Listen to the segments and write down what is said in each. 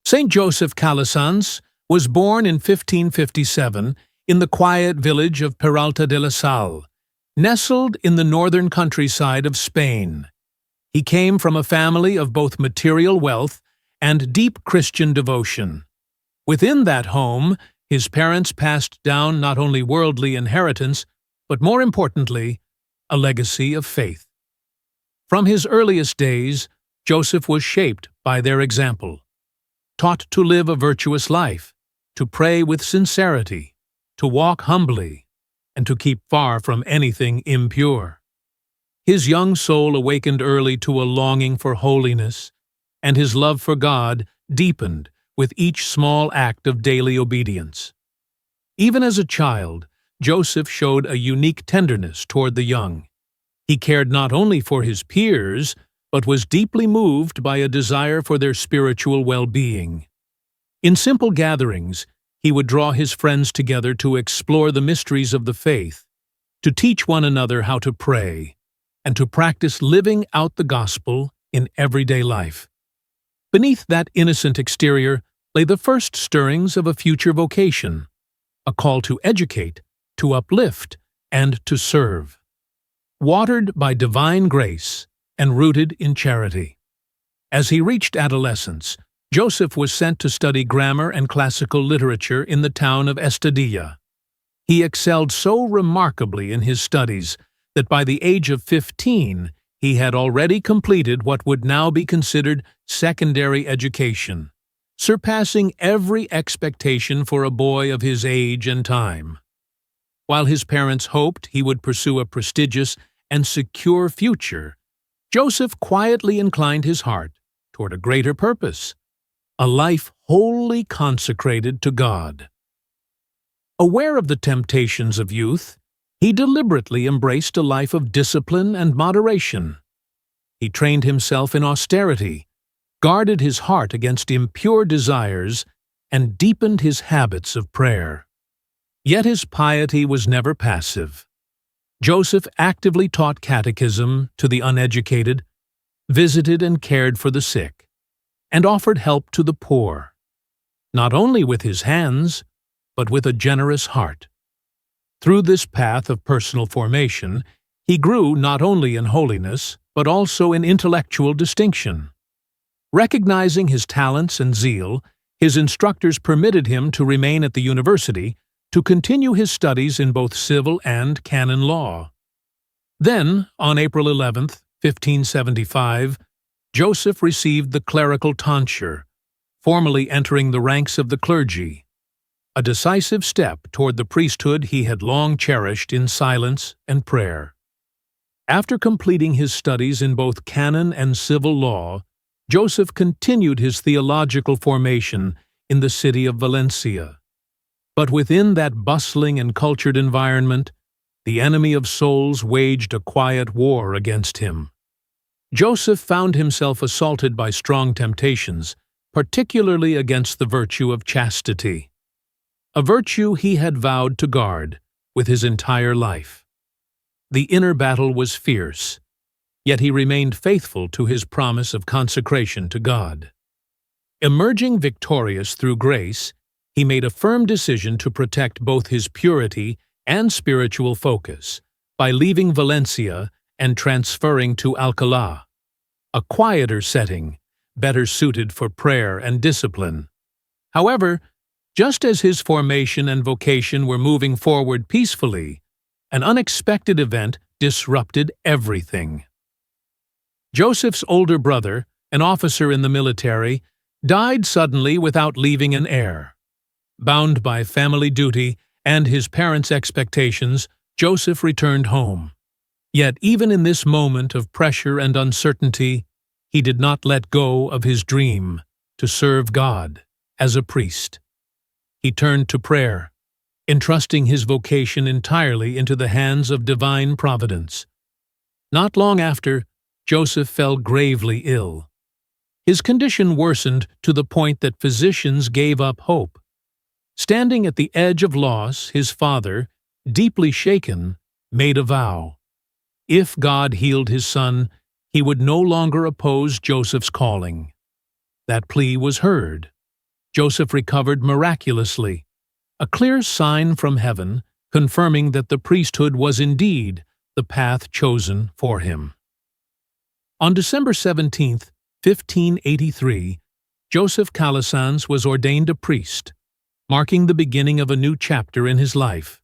Saint Joseph Calasanz was born in 1557 in the quiet village of Peralta de la Salle, nestled in the northern countryside of Spain. He came from a family of both material wealth and deep Christian devotion. Within that home, his parents passed down not only worldly inheritance, but more importantly, a legacy of faith. From his earliest days, Joseph was shaped by their example, taught to live a virtuous life, to pray with sincerity, to walk humbly, and to keep far from anything impure. His young soul awakened early to a longing for holiness, and his love for God deepened with each small act of daily obedience. Even as a child, Joseph showed a unique tenderness toward the young. He cared not only for his peers, but was deeply moved by a desire for their spiritual well-being. In simple gatherings, he would draw his friends together to explore the mysteries of the faith, to teach one another how to pray, and to practice living out the gospel in everyday life. Beneath that innocent exterior lay the first stirrings of a future vocation, a call to educate, to uplift, and to serve. Watered by divine grace and rooted in charity. As he reached adolescence, Joseph was sent to study grammar and classical literature in the town of Estadilla. He excelled so remarkably in his studies that by the age of 15, he had already completed what would now be considered secondary education, surpassing every expectation for a boy of his age and time. While his parents hoped he would pursue a prestigious and secure future, Joseph quietly inclined his heart toward a greater purpose, a life wholly consecrated to God. Aware of the temptations of youth, he deliberately embraced a life of discipline and moderation. He trained himself in austerity, guarded his heart against impure desires, and deepened his habits of prayer. Yet his piety was never passive. Joseph actively taught catechism to the uneducated, visited and cared for the sick, and offered help to the poor, not only with his hands, but with a generous heart. Through this path of personal formation, he grew not only in holiness, but also in intellectual distinction. Recognizing his talents and zeal, his instructors permitted him to remain at the university to continue his studies in both civil and canon law. Then, on April 11, 1575, Joseph received the clerical tonsure, formally entering the ranks of the clergy, a decisive step toward the priesthood he had long cherished in silence and prayer. After completing his studies in both canon and civil law, Joseph continued his theological formation in the city of Valencia. But within that bustling and cultured environment, the enemy of souls waged a quiet war against him. Joseph found himself assaulted by strong temptations, particularly against the virtue of chastity, a virtue he had vowed to guard with his entire life. The inner battle was fierce, yet he remained faithful to his promise of consecration to God. Emerging victorious through grace, he made a firm decision to protect both his purity and spiritual focus by leaving Valencia and transferring to Alcalá, a quieter setting, better suited for prayer and discipline. However, just as his formation and vocation were moving forward peacefully, an unexpected event disrupted everything. Joseph's older brother, an officer in the military, died suddenly without leaving an heir. Bound by family duty and his parents' expectations, Joseph returned home. Yet even in this moment of pressure and uncertainty, he did not let go of his dream to serve God as a priest. He turned to prayer, entrusting his vocation entirely into the hands of divine providence. Not long after, Joseph fell gravely ill. His condition worsened to the point that physicians gave up hope. Standing at the edge of loss, his father, deeply shaken, made a vow. If God healed his son, he would no longer oppose Joseph's calling. That plea was heard, Joseph recovered miraculously, a clear sign from heaven confirming that the priesthood was indeed the path chosen for him. On December 17, 1583, Joseph Calasanz was ordained a priest, marking the beginning of a new chapter in his life,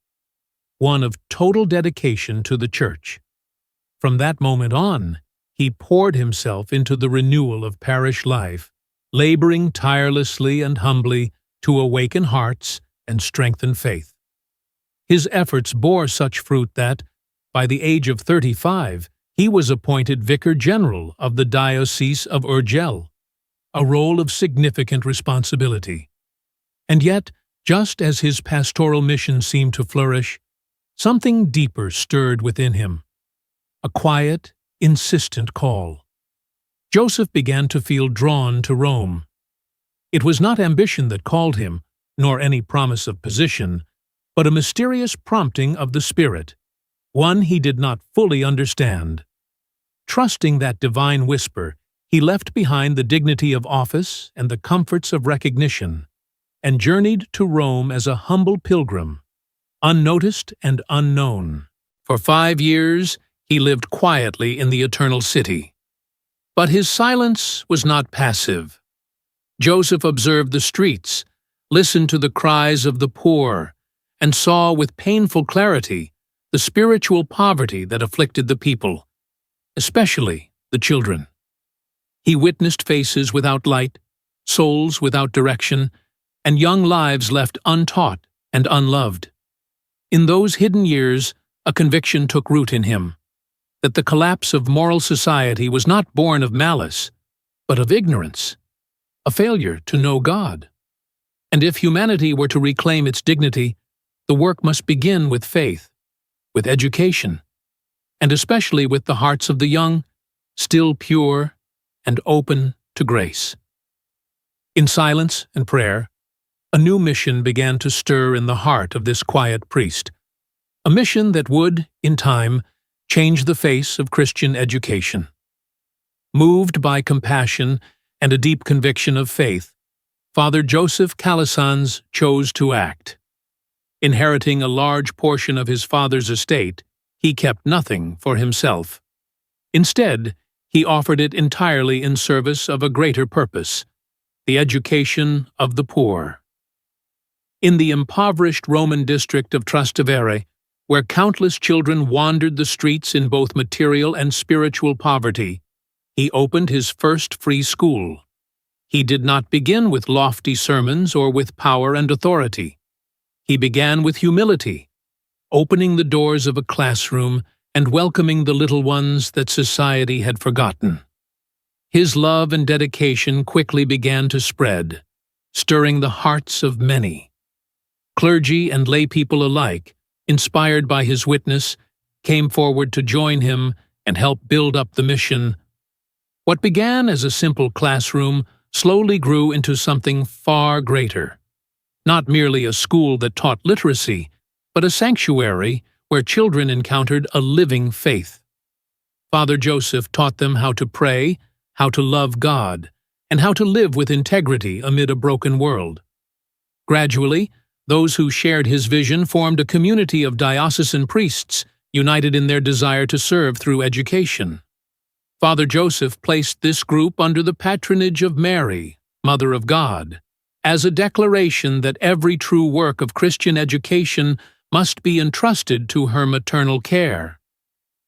one of total dedication to the Church. From that moment on, he poured himself into the renewal of parish life, laboring tirelessly and humbly to awaken hearts and strengthen faith. His efforts bore such fruit that, by the age of 35, he was appointed Vicar General of the Diocese of Urgell, a role of significant responsibility. And yet, just as his pastoral mission seemed to flourish, something deeper stirred within him, a quiet, insistent call. Joseph began to feel drawn to Rome. It was not ambition that called him, nor any promise of position, but a mysterious prompting of the Spirit, one he did not fully understand. Trusting that divine whisper, he left behind the dignity of office and the comforts of recognition, and journeyed to Rome as a humble pilgrim, unnoticed and unknown. For 5 years, he lived quietly in the Eternal City. But his silence was not passive. Joseph observed the streets, listened to the cries of the poor, and saw with painful clarity the spiritual poverty that afflicted the people, especially the children. He witnessed faces without light, souls without direction, and young lives left untaught and unloved. In those hidden years, a conviction took root in him, that the collapse of moral society was not born of malice, but of ignorance, a failure to know God. And if humanity were to reclaim its dignity, the work must begin with faith, with education, and especially with the hearts of the young, still pure and open to grace. In silence and prayer, a new mission began to stir in the heart of this quiet priest, a mission that would, in time, change the face of Christian education. Moved by compassion and a deep conviction of faith, Father Joseph Calasanz chose to act. Inheriting a large portion of his father's estate, he kept nothing for himself. Instead, he offered it entirely in service of a greater purpose, the education of the poor. In the impoverished Roman district of Trastevere, where countless children wandered the streets in both material and spiritual poverty, he opened his first free school. He did not begin with lofty sermons or with power and authority. He began with humility, opening the doors of a classroom and welcoming the little ones that society had forgotten. His love and dedication quickly began to spread, stirring the hearts of many. Clergy and lay people alike, inspired by his witness, came forward to join him and help build up the mission. What began as a simple classroom slowly grew into something far greater. Not merely a school that taught literacy, but a sanctuary where children encountered a living faith. Father Joseph taught them how to pray, how to love God, and how to live with integrity amid a broken world. Gradually, those who shared his vision formed a community of diocesan priests united in their desire to serve through education. Father Joseph placed this group under the patronage of Mary, Mother of God, as a declaration that every true work of Christian education must be entrusted to her maternal care.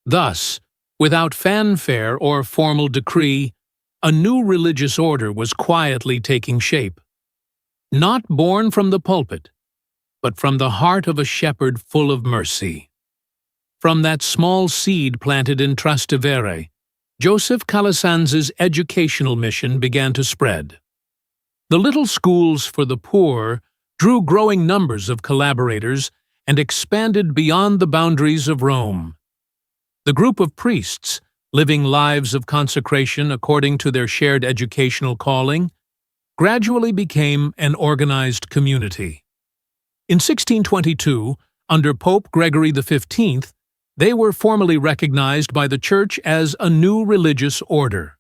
Thus, without fanfare or formal decree, a new religious order was quietly taking shape. Not born from the pulpit, but from the heart of a shepherd full of mercy. From that small seed planted in Trastevere, Joseph Calasanz's educational mission began to spread. The little schools for the poor drew growing numbers of collaborators and expanded beyond the boundaries of Rome. The group of priests, living lives of consecration according to their shared educational calling, gradually became an organized community. In 1622, under Pope Gregory XV, they were formally recognized by the Church as a new religious order.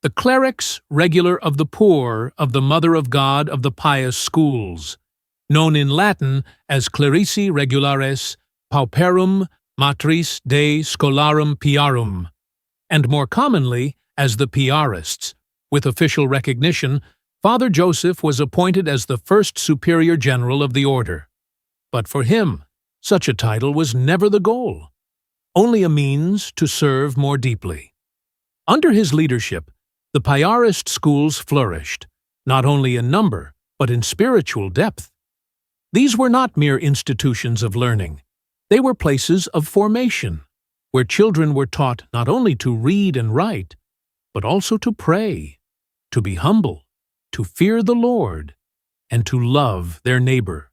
the clerics regular of the poor of the Mother of God of the Pious Schools, known in Latin as Clerici Regulares Pauperum Matris Dei Scholarum Piarum, and more commonly as the Piarists. With official recognition, Father Joseph was appointed as the first superior general of the order. But for him, such a title was never the goal, only a means to serve more deeply. Under his leadership, the Piarist schools flourished, not only in number, but in spiritual depth. These were not mere institutions of learning. They were places of formation, where children were taught not only to read and write, but also to pray, to be humble, to fear the Lord, and to love their neighbor.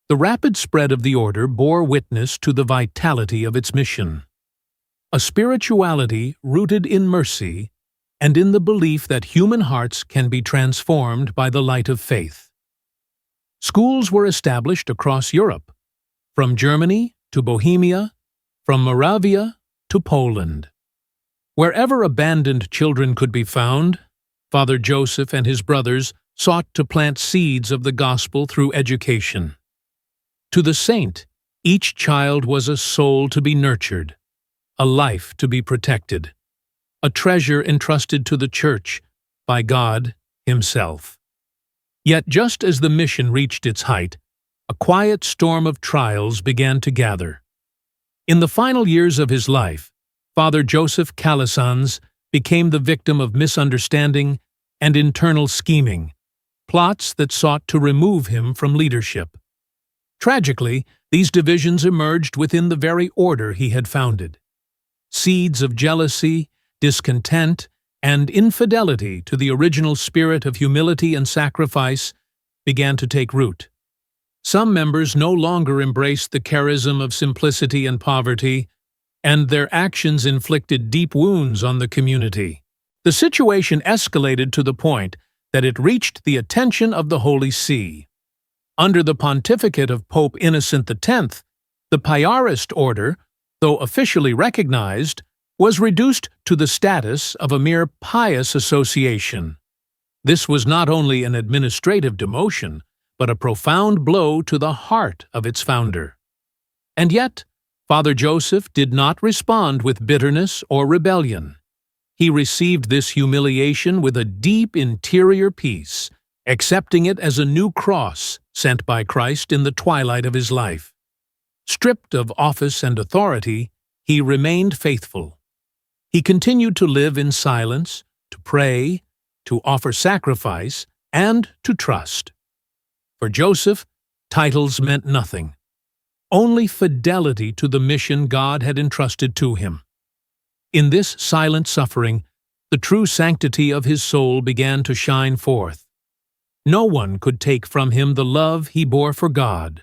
The rapid spread of the order bore witness to the vitality of its mission, a spirituality rooted in mercy and in the belief that human hearts can be transformed by the light of faith. Schools were established across Europe, from Germany to Bohemia, from Moravia to Poland. Wherever abandoned children could be found, Father Joseph and his brothers sought to plant seeds of the gospel through education. To the saint, each child was a soul to be nurtured, a life to be protected, a treasure entrusted to the Church by God Himself. Yet just as the mission reached its height, a quiet storm of trials began to gather. In the final years of his life, Father Joseph Calasanz became the victim of misunderstanding and internal scheming, plots that sought to remove him from leadership. Tragically, these divisions emerged within the very order he had founded. Seeds of jealousy, discontent, and infidelity to the original spirit of humility and sacrifice began to take root. Some members no longer embraced the charism of simplicity and poverty, and their actions inflicted deep wounds on the community. The situation escalated to the point that it reached the attention of the Holy See. Under the pontificate of Pope Innocent X, the Piarist Order, though officially recognized, was reduced to the status of a mere pious association. This was not only an administrative demotion, but a profound blow to the heart of its founder. And yet, Father Joseph did not respond with bitterness or rebellion. He received this humiliation with a deep interior peace, accepting it as a new cross sent by Christ in the twilight of his life. Stripped of office and authority, he remained faithful. He continued to live in silence, to pray, to offer sacrifice, and to trust. For Joseph, titles meant nothing, only fidelity to the mission God had entrusted to him. In this silent suffering, the true sanctity of his soul began to shine forth. No one could take from him the love he bore for God,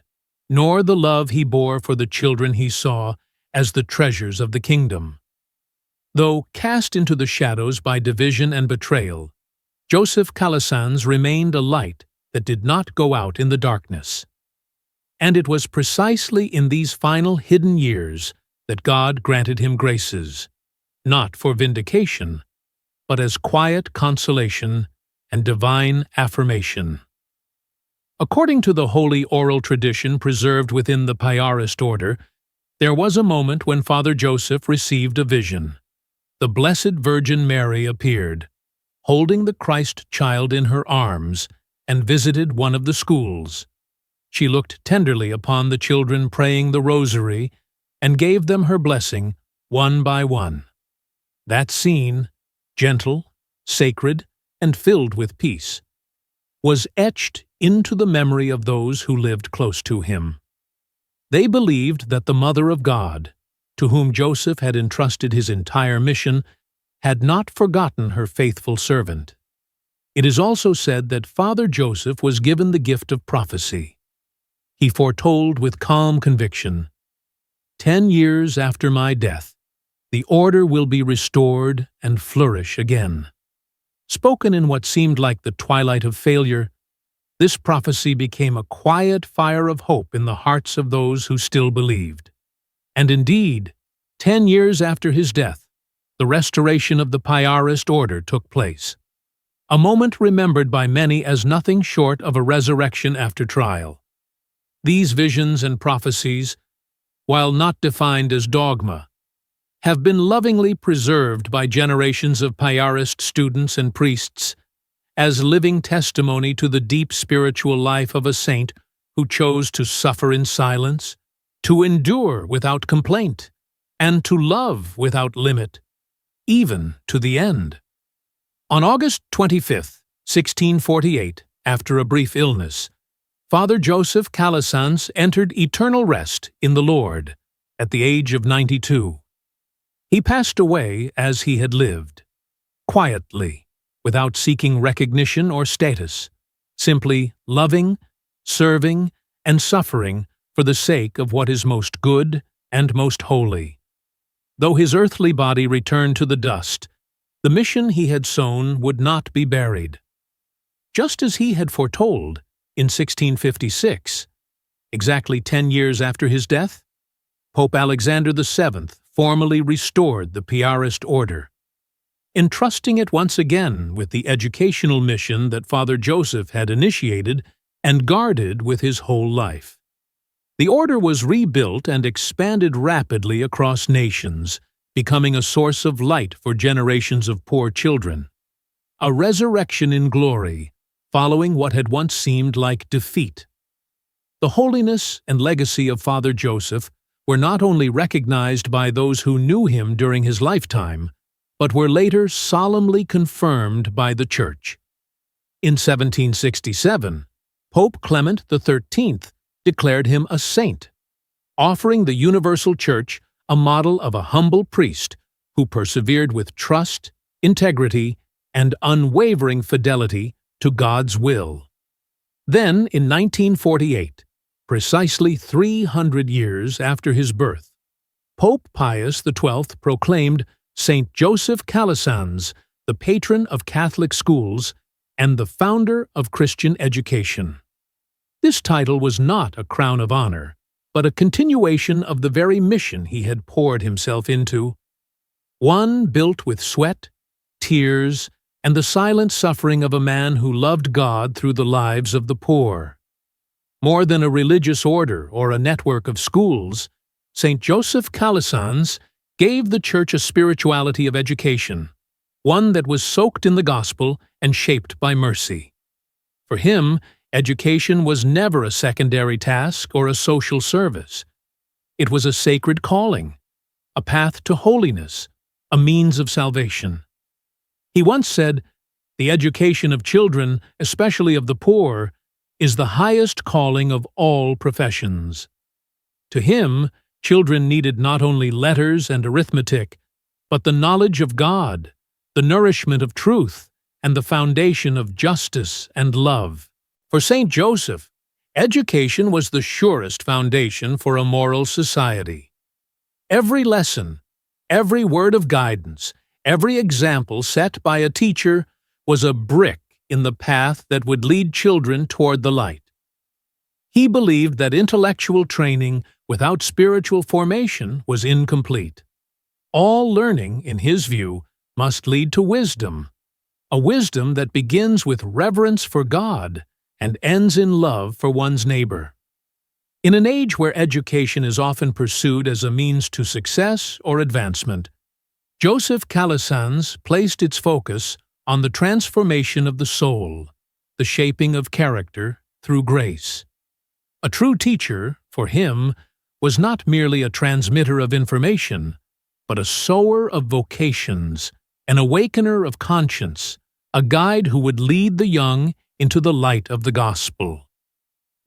nor the love he bore for the children he saw as the treasures of the kingdom. Though cast into the shadows by division and betrayal, Joseph Calasanz remained a light that did not go out in the darkness. And it was precisely in these final hidden years that God granted him graces, not for vindication, but as quiet consolation and divine affirmation. According to the holy oral tradition preserved within the Piarist Order, there was a moment when Father Joseph received a vision. The Blessed Virgin Mary appeared, holding the Christ child in her arms, and visited one of the schools. She looked tenderly upon the children praying the rosary and gave them her blessing one by one. That scene, gentle, sacred, and filled with peace, was etched into the memory of those who lived close to him. They believed that the Mother of God, to whom Joseph had entrusted his entire mission, had not forgotten her faithful servant. It is also said that Father Joseph was given the gift of prophecy. He foretold with calm conviction, 10 years after my death, the order will be restored and flourish again. Spoken in what seemed like the twilight of failure, this prophecy became a quiet fire of hope in the hearts of those who still believed. And indeed, 10 years after his death, the restoration of the Piarist Order took place. A moment remembered by many as nothing short of a resurrection after trial. These visions and prophecies, while not defined as dogma, have been lovingly preserved by generations of Piarist students and priests as living testimony to the deep spiritual life of a saint who chose to suffer in silence, to endure without complaint, and to love without limit, even to the end. On August 25, 1648, after a brief illness, Father Joseph Calasanz entered eternal rest in the Lord at the age of 92. He passed away as he had lived, quietly, without seeking recognition or status, simply loving, serving, and suffering for the sake of what is most good and most holy. Though his earthly body returned to the dust, the mission he had sown would not be buried. Just as he had foretold in 1656, exactly 10 years after his death, Pope Alexander VII formally restored the Piarist Order, entrusting it once again with the educational mission that Father Joseph had initiated and guarded with his whole life. The order was rebuilt and expanded rapidly across nations, becoming a source of light for generations of poor children. A resurrection in glory, following what had once seemed like defeat. The holiness and legacy of Father Joseph were not only recognized by those who knew him during his lifetime, but were later solemnly confirmed by the Church. In 1767, Pope Clement XIII declared him a saint, offering the universal Church a model of a humble priest who persevered with trust, integrity, and unwavering fidelity to God's will. Then, in 1948, precisely 300 years after his birth, Pope Pius XII proclaimed Saint Joseph Calasanz the patron of Catholic schools and the founder of Christian education. This title was not a crown of honor, but a continuation of the very mission he had poured himself into, one built with sweat, tears, and the silent suffering of a man who loved God through the lives of the poor. More than a religious order or a network of schools, Saint Joseph Calasanz gave the Church a spirituality of education, one that was soaked in the gospel and shaped by mercy. For him, education was never a secondary task or a social service. It was a sacred calling, a path to holiness, a means of salvation. He once said, "The education of children, especially of the poor, is the highest calling of all professions." To him, children needed not only letters and arithmetic, but the knowledge of God, the nourishment of truth, and the foundation of justice and love. For Saint Joseph, education was the surest foundation for a moral society. Every lesson, every word of guidance, every example set by a teacher was a brick in the path that would lead children toward the light. He believed that intellectual training without spiritual formation was incomplete. All learning, in his view, must lead to wisdom, a wisdom that begins with reverence for God and ends in love for one's neighbor. In an age where education is often pursued as a means to success or advancement, Joseph Calasanz placed its focus on the transformation of the soul, the shaping of character through grace. A true teacher, for him, was not merely a transmitter of information, but a sower of vocations, an awakener of conscience, a guide who would lead the young into the light of the gospel.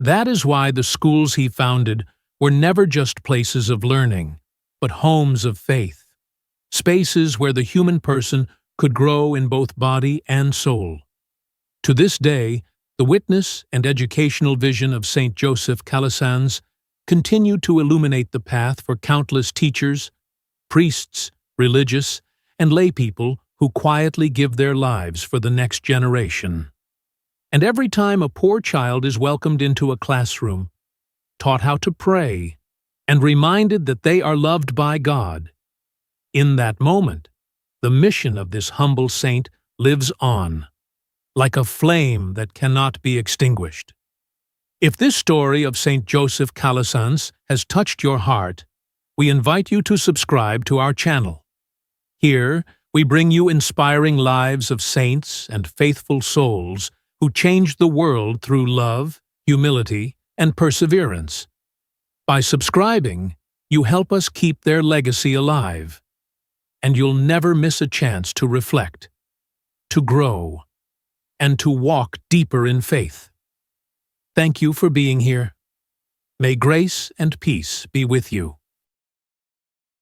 That is why the schools he founded were never just places of learning, but homes of faith, spaces where the human person could grow in both body and soul. To this day, the witness and educational vision of Saint Joseph Calasanz continue to illuminate the path for countless teachers, priests, religious, and laypeople who quietly give their lives for the next generation. And every time a poor child is welcomed into a classroom, taught how to pray, and reminded that they are loved by God, in that moment, the mission of this humble saint lives on, like a flame that cannot be extinguished. If this story of Saint Joseph Calasanz has touched your heart, we invite you to subscribe to our channel. Here, we bring you inspiring lives of saints and faithful souls who changed the world through love, humility, and perseverance. By subscribing, you help us keep their legacy alive, and you'll never miss a chance to reflect, to grow, and to walk deeper in faith. Thank you for being here. May grace and peace be with you.